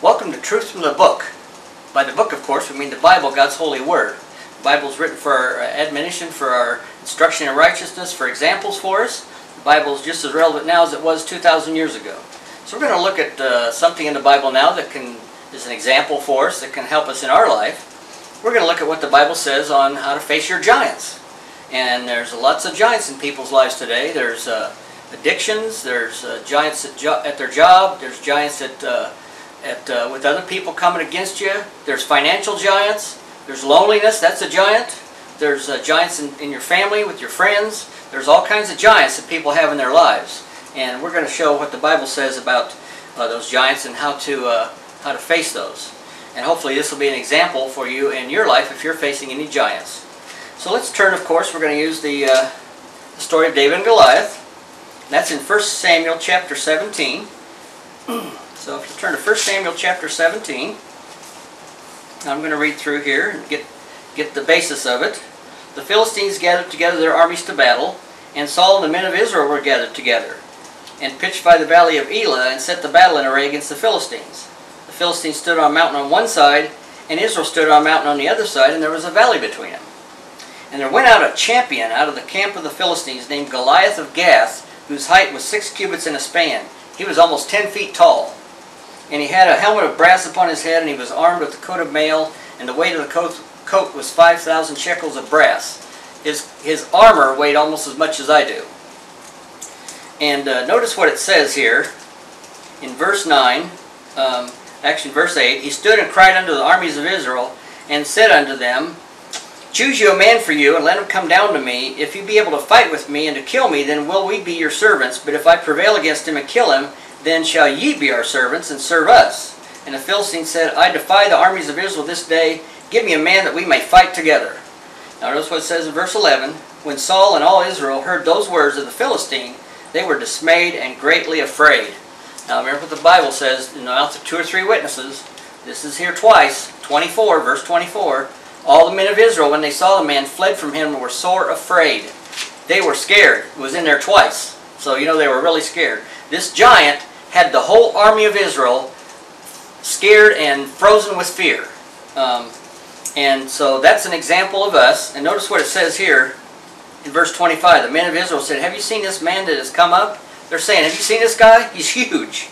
Welcome to Truth from the Book. By the book, of course, we mean the Bible, God's holy word. The Bible is written for our admonition, for our instruction in righteousness, for examples for us. The Bible is just as relevant now as it was 2,000 years ago. So we're going to look at something in the Bible now that is an example for us, that can help us in our life. We're going to look at what the Bible says on how to face your giants. And there's lots of giants in people's lives today. There's addictions, there's giants at their job, there's giants with other people coming against you. There's financial giants. There's loneliness, that's a giant. There's giants in your family, with your friends. There's all kinds of giants that people have in their lives. And we're going to show what the Bible says about those giants and how to face those. And hopefully this will be an example for you in your life if you're facing any giants. So let's turn, of course, we're going to use the story of David and Goliath. And that's in 1 Samuel chapter 17. So if you turn to 1 Samuel chapter 17, I'm going to read through here and get the basis of it. The Philistines gathered together their armies to battle, and Saul and the men of Israel were gathered together, and pitched by the valley of Elah, and set the battle in array against the Philistines. The Philistines stood on a mountain on one side, and Israel stood on a mountain on the other side, and there was a valley between them. And there went out a champion out of the camp of the Philistines named Goliath of Gath, whose height was 6 cubits and a span. He was almost 10 feet tall. And he had a helmet of brass upon his head, and he was armed with a coat of mail, and the weight of the coat was 5,000 shekels of brass. His armor weighed almost as much as I do. And notice what it says here in verse 9, actually verse 8. He stood and cried unto the armies of Israel, and said unto them, Choose you a man for you, and let him come down to me. If you be able to fight with me and to kill me, then will we be your servants. But if I prevail against him and kill him, then shall ye be our servants, and serve us. And the Philistines said, I defy the armies of Israel this day. Give me a man that we may fight together. Now notice what it says in verse 11. When Saul and all Israel heard those words of the Philistine, they were dismayed and greatly afraid. Now remember what the Bible says in the mouth of 2 or 3 witnesses. This is here twice. 24, verse 24. All the men of Israel, when they saw the man, fled from him and were sore afraid. They were scared. It was in there twice. So you know they were really scared. This giant had the whole army of Israel scared and frozen with fear. And so that's an example of us. And notice what it says here in verse 25. The men of Israel said, Have you seen this man that has come up? They're saying, Have you seen this guy? He's huge.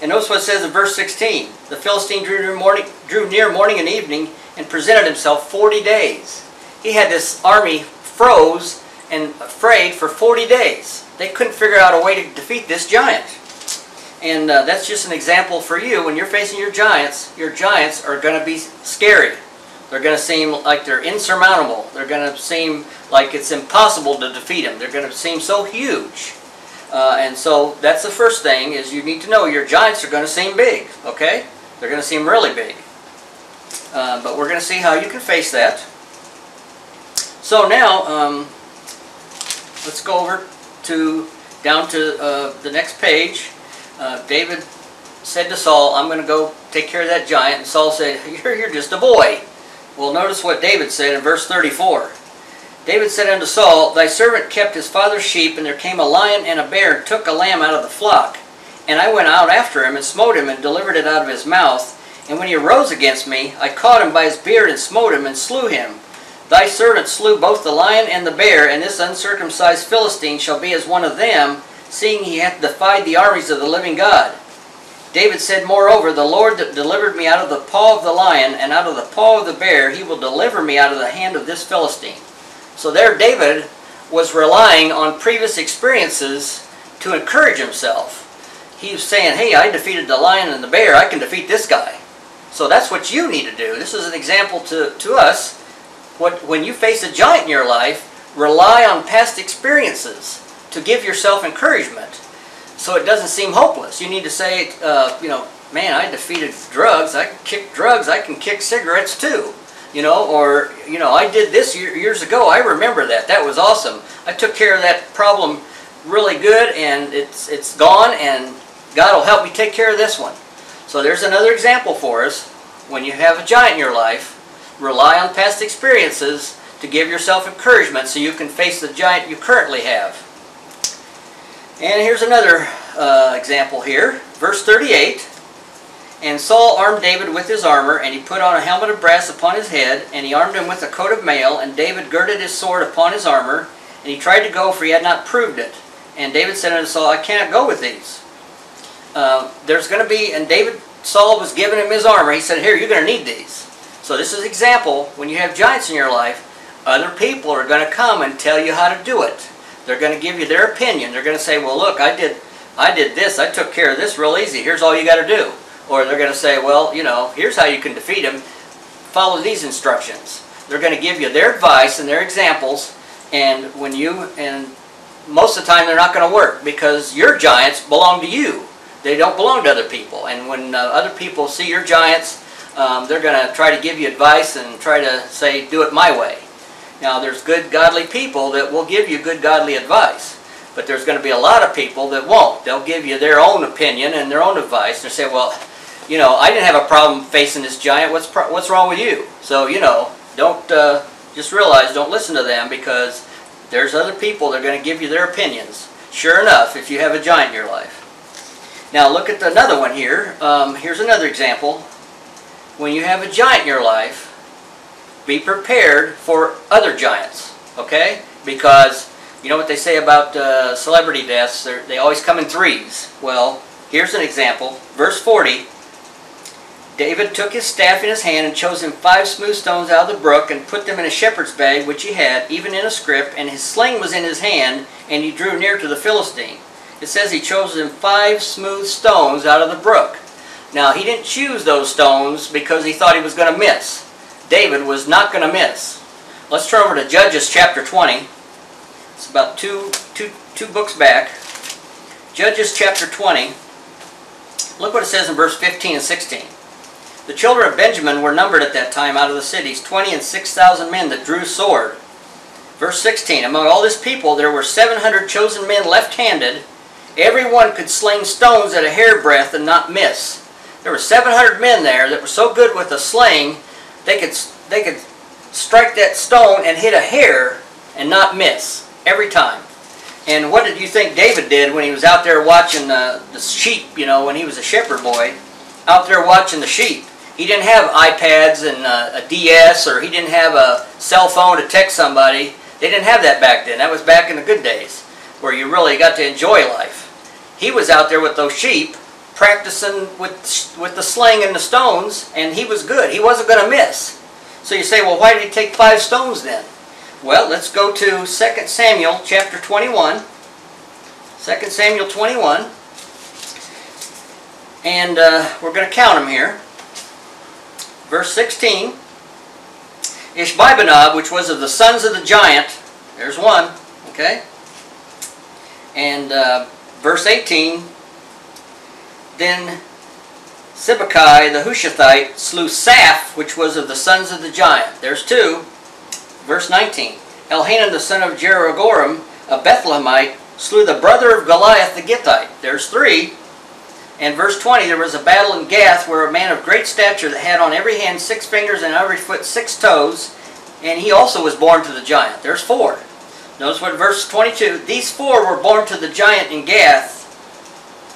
And notice what it says in verse 16. The Philistine drew near morning and evening and presented himself 40 days. He had this army froze and afraid for 40 days. They couldn't figure out a way to defeat this giant. And that's just an example for you. When you're facing your giants are going to be scary. They're going to seem like they're insurmountable. They're going to seem like it's impossible to defeat them. They're going to seem so huge. And so that's the first thing, is you need to know your giants are going to seem big. Okay? They're going to seem really big. But we're going to see how you can face that. So now, let's go over down to the next page. David said to Saul, I'm going to go take care of that giant. And Saul said, You're just a boy. Well, notice what David said in verse 34. David said unto Saul, Thy servant kept his father's sheep, and there came a lion and a bear, and took a lamb out of the flock. And I went out after him, and smote him, and delivered it out of his mouth. And when he arose against me, I caught him by his beard, and smote him, and slew him. Thy servant slew both the lion and the bear, and this uncircumcised Philistine shall be as one of them, seeing he hath defied the armies of the living God. David said, Moreover, the Lord that delivered me out of the paw of the lion, and out of the paw of the bear, he will deliver me out of the hand of this Philistine. So there David was relying on previous experiences to encourage himself. He was saying, hey, I defeated the lion and the bear, I can defeat this guy. So that's what you need to do. This is an example to us. When you face a giant in your life, rely on past experiences to give yourself encouragement so it doesn't seem hopeless. You need to say, man, I defeated drugs, I can kick drugs, I can kick cigarettes too. Or I did this years ago, I remember that, that was awesome. I took care of that problem really good, and it's gone, and God will help me take care of this one. So there's another example for us. When you have a giant in your life, rely on past experiences to give yourself encouragement so you can face the giant you currently have. And here's another example here. Verse 38. And Saul armed David with his armor, and he put on a helmet of brass upon his head, and he armed him with a coat of mail, and David girded his sword upon his armor, and he tried to go, for he had not proved it. And David said unto Saul, I cannot go with these. There's going to be, and Saul was giving him his armor. He said, here, you're going to need these. So this is an example, when you have giants in your life, other people are going to come and tell you how to do it. They're going to give you their opinion. They're going to say, well, look, I did this. I took care of this real easy. Here's all you got to do. Or they're going to say, well, you know, here's how you can defeat him. Follow these instructions. They're going to give you their advice and their examples, and most of the time they're not going to work, because your giants belong to you. They don't belong to other people. And when other people see your giants, they're going to try to give you advice and try to say, do it my way. Now, there's good, godly people that will give you good, godly advice. But there's going to be a lot of people that won't. They'll give you their own opinion and their own advice. They'll say, well, you know, I didn't have a problem facing this giant. What's wrong with you? So, you know, don't just realize, don't listen to them, because there's other people that are going to give you their opinions. Sure enough, if you have a giant in your life. Now, look at another one here. Here's another example. When you have a giant in your life, be prepared for other giants, okay? Because you know what they say about celebrity deaths, they always come in threes. Well, here's an example. Verse 40, David took his staff in his hand and chose him 5 smooth stones out of the brook and put them in a shepherd's bag which he had, even in a scrip, and his sling was in his hand, and he drew near to the Philistine. It says he chose him 5 smooth stones out of the brook. Now, he didn't choose those stones because he thought he was going to miss. David was not going to miss. Let's turn over to Judges chapter 20. It's about two books back. Judges chapter 20. Look what it says in verse 15 and 16. The children of Benjamin were numbered at that time out of the cities, 20 and 6,000 men that drew sword. Verse 16, among all this people there were 700 chosen men left-handed. Every one could sling stones at a hairbreadth and not miss. There were 700 men there that were so good with a sling, they could strike that stone and hit a hair and not miss every time. And what did you think David did when he was out there watching the sheep, you know, when he was a shepherd boy, out there watching the sheep? He didn't have iPads and a DS, or he didn't have a cell phone to text somebody. They didn't have that back then. That was back in the good days, where you really got to enjoy life. He was out there with those sheep, practicing with the sling and the stones, and he was good. He wasn't going to miss. So you say, well, why did he take 5 stones then? Well, let's go to 2 Samuel chapter 21. 2 Samuel 21. And we're going to count them here. Verse 16. Ishbi-benob, which was of the sons of the giant. There's one. Okay. And verse 18. Then Sibbecai the Hushathite slew Saph, which was of the sons of the giant. There's 2. Verse 19. Elhanan the son of Jeroboam, a Bethlehemite, slew the brother of Goliath the Gittite. There's 3. And verse 20, there was a battle in Gath where a man of great stature that had on every hand 6 fingers and on every foot 6 toes, and he also was born to the giant. There's 4. Notice what verse 22, these 4 were born to the giant in Gath.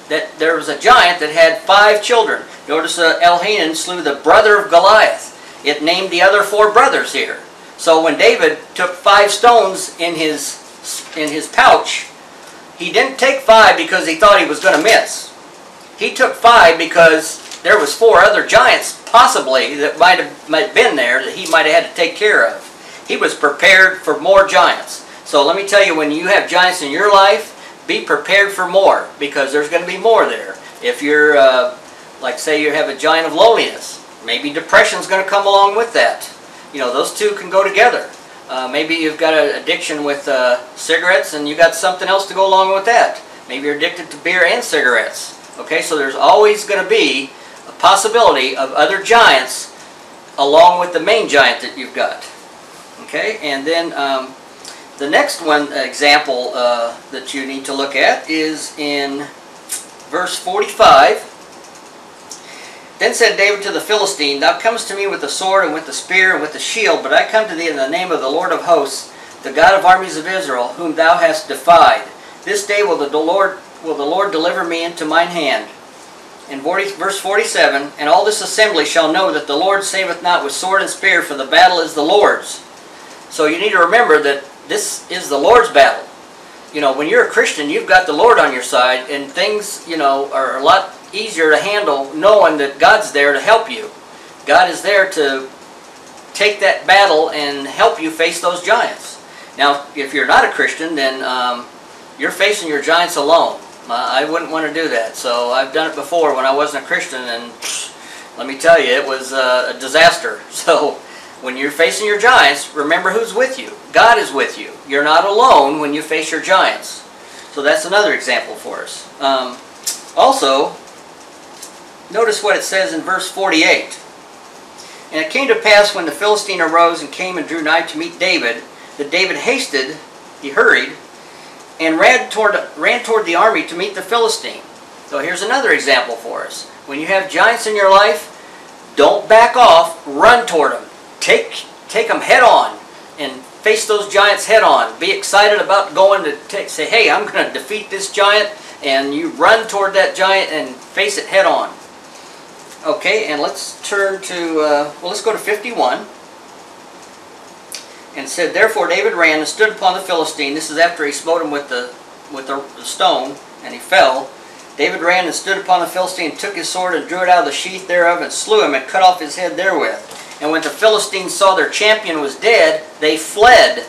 That there was a giant that had 5 children. Notice Elhanan slew the brother of Goliath. It named the other 4 brothers here. So when David took 5 stones in his pouch, he didn't take 5 because he thought he was going to miss. He took 5 because there was 4 other giants, possibly, that might have been there that he might have had to take care of. He was prepared for more giants. So let me tell you, when you have giants in your life, be prepared for more, because there's going to be more there. If you're, like say you have a giant of loneliness, maybe depression's going to come along with that. You know, those 2 can go together. Maybe you've got an addiction with cigarettes, and you got something else to go along with that. Maybe you're addicted to beer and cigarettes. Okay, so there's always going to be a possibility of other giants along with the main giant that you've got. Okay, and then the next one example that you need to look at is in verse 45. Then said David to the Philistine, Thou comest to me with the sword and with the spear and with the shield, but I come to thee in the name of the Lord of hosts, the God of armies of Israel, whom thou hast defied. This day will the Lord deliver me into mine hand. in verse 47, "And all this assembly shall know that the Lord saveth not with sword and spear, for the battle is the Lord's." So you need to remember that this is the Lord's battle. You know, when you're a Christian, you've got the Lord on your side, and things, you know, are a lot easier to handle knowing that God's there to help you. God is there to take that battle and help you face those giants. Now, if you're not a Christian, then you're facing your giants alone. I wouldn't want to do that. So I've done it before when I wasn't a Christian, and let me tell you, it was a disaster. So when you're facing your giants, remember who's with you. God is with you. You're not alone when you face your giants. So that's another example for us. Also, notice what it says in verse 48. "And it came to pass when the Philistine arose and came and drew nigh to meet David, that David hasted," he hurried, "and ran toward the army to meet the Philistine." So here's another example for us. When you have giants in your life, don't back off, run toward them. Take them head on and face those giants head on. Be excited about going to say, "Hey, I'm going to defeat this giant," and you run toward that giant and face it head on. Okay, and let's turn to, let's go to 51. "And said, Therefore David ran and stood upon the Philistine." This is after he smote him with the stone, and he fell. "David ran and stood upon the Philistine, and took his sword, and drew it out of the sheath thereof, and slew him, and cut off his head therewith. And when the Philistines saw their champion was dead, they fled."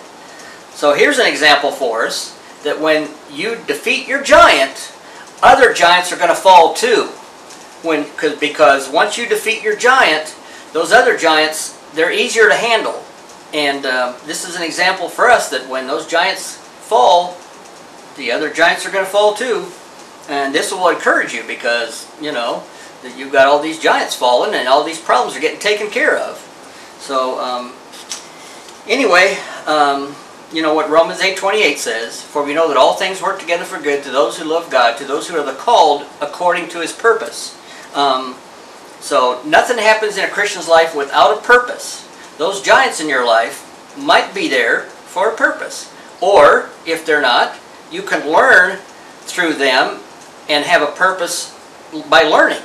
So here's an example for us, that when you defeat your giant, other giants are going to fall too. Because once you defeat your giant, those other giants, they're easier to handle. And this is an example for us that when those giants fall, the other giants are going to fall too. And this will encourage you because, you know, that you've got all these giants falling and all these problems are getting taken care of. So, anyway, you know what Romans 8:28 says, "For we know that all things work together for good to those who love God, to those who are the called according to His purpose." So nothing happens in a Christian's life without a purpose. Those giants in your life might be there for a purpose. Or, if they're not, you can learn through them and have a purpose by learning.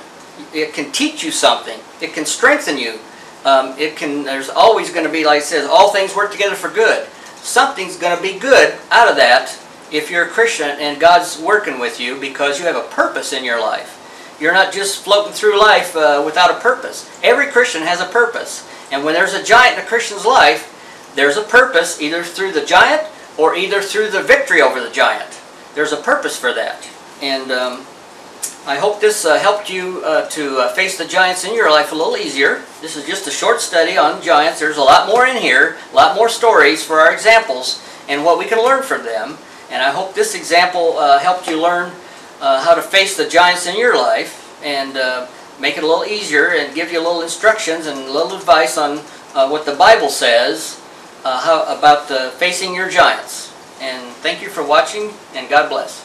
It can teach you something. It can strengthen you. There's always going to be, like it says, all things work together for good. Something's going to be good out of that if you're a Christian and God's working with you because you have a purpose in your life. You're not just floating through life without a purpose. Every Christian has a purpose. And when there's a giant in a Christian's life, there's a purpose either through the giant or either through the victory over the giant. There's a purpose for that. And I hope this helped you to face the giants in your life a little easier. This is just a short study on giants. There's a lot more in here, a lot more stories for our examples and what we can learn from them. And I hope this example helped you learn how to face the giants in your life and make it a little easier and give you a little instructions and a little advice on what the Bible says about facing your giants. And thank you for watching, and God bless.